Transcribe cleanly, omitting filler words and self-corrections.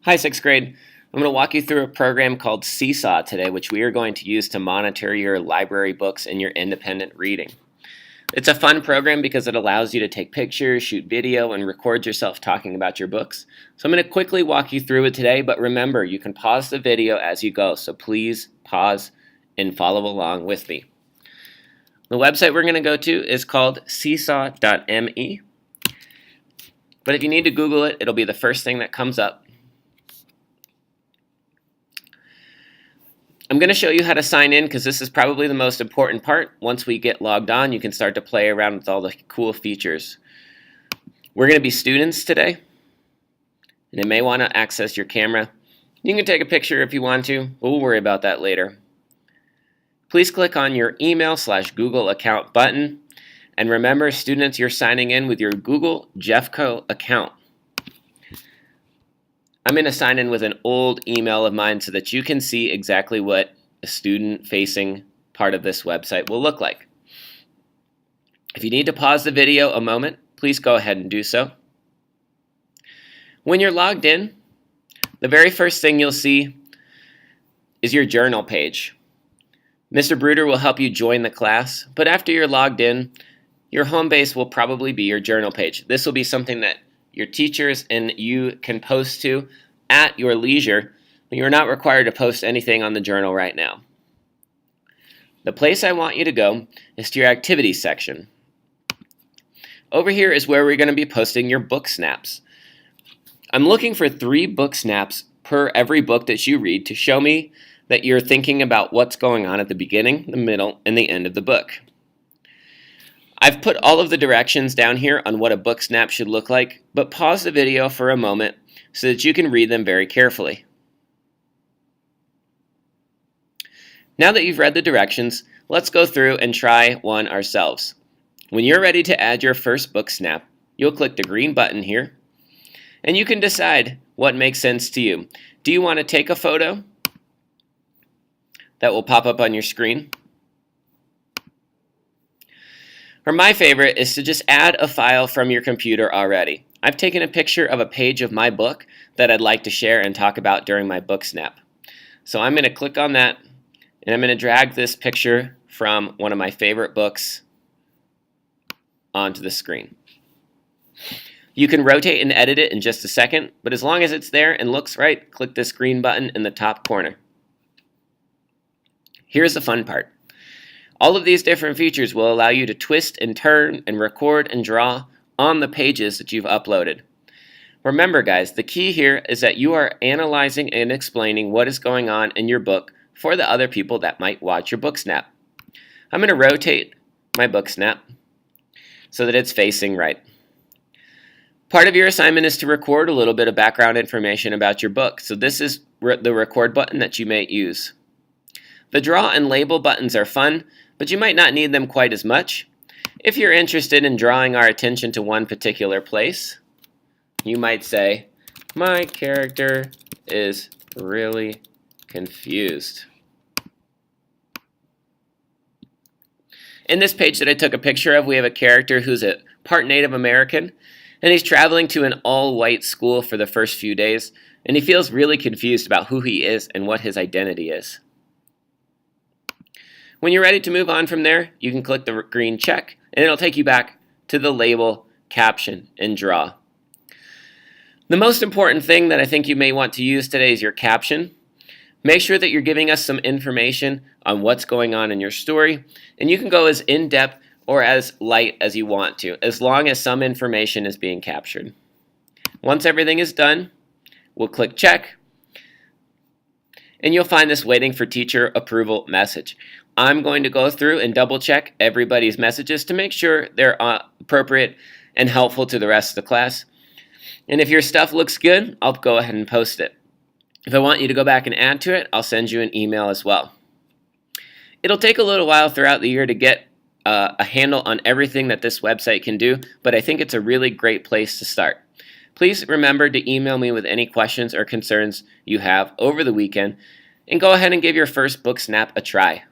Hi, 6th grade. I'm going to walk you through a program called Seesaw today, which we are going to use to monitor your library books and your independent reading. It's a fun program because it allows you to take pictures, shoot video, and record yourself talking about your books. So I'm going to quickly walk you through it today, but remember, you can pause the video as you go, so please pause and follow along with me. The website we're going to go to is called seesaw.me, but if you need to Google it, it'll be the first thing that comes up. I'm going to show you how to sign in because this is probably the most important part. Once we get logged on, you can start to play around with all the cool features. We're going to be students today, and you may want to access your camera. You can take a picture if you want to, but we'll worry about that later. Please click on your email/Google account button, and remember, students, you're signing in with your Google Jeffco account. I'm going to sign in with an old email of mine so that you can see exactly what a student-facing part of this website will look like. If you need to pause the video a moment, please go ahead and do so. When you're logged in, the very first thing you'll see is your journal page. Mr. Bruder will help you join the class, but after you're logged in, your home base will probably be your journal page. This will be something that your teachers and you can post to at your leisure, but you're not required to post anything on the journal right now. The place I want you to go is to your activities section. Over here is where we're going to be posting your book snaps. I'm looking for 3 book snaps per every book that you read to show me that you're thinking about what's going on at the beginning, the middle, and the end of the book. I've put all of the directions down here on what a book snap should look like, but pause the video for a moment so that you can read them very carefully. Now that you've read the directions, let's go through and try one ourselves. When you're ready to add your first book snap, you'll click the green button here, and you can decide what makes sense to you. Do you want to take a photo that will pop up on your screen? Or my favorite is to just add a file from your computer already. I've taken a picture of a page of my book that I'd like to share and talk about during my book snap. So I'm going to click on that, and I'm going to drag this picture from one of my favorite books onto the screen. You can rotate and edit it in just a second, but as long as it's there and looks right, click this green button in the top corner. Here's the fun part. All of these different features will allow you to twist and turn and record and draw on the pages that you've uploaded. Remember, guys, the key here is that you are analyzing and explaining what is going on in your book for the other people that might watch your book snap. I'm going to rotate my book snap so that it's facing right. Part of your assignment is to record a little bit of background information about your book, so this is the record button that you may use. The draw and label buttons are fun, but you might not need them quite as much. If you're interested in drawing our attention to one particular place, you might say, "My character is really confused." In this page that I took a picture of, we have a character who's a part Native American, and he's traveling to an all-white school for the first few days, and he feels really confused about who he is and what his identity is. When you're ready to move on from there, you can click the green check, and it'll take you back to the label, caption, and draw. The most important thing that I think you may want to use today is your caption. Make sure that you're giving us some information on what's going on in your story, and you can go as in-depth or as light as you want to, as long as some information is being captured. Once everything is done, we'll click check, and you'll find this waiting for teacher approval message. I'm going to go through and double check everybody's messages to make sure they're appropriate and helpful to the rest of the class. And if your stuff looks good, I'll go ahead and post it. If I want you to go back and add to it, I'll send you an email as well. It'll take a little while throughout the year to get a handle on everything that this website can do, but I think it's a really great place to start. Please remember to email me with any questions or concerns you have over the weekend, and go ahead and give your first book snap a try.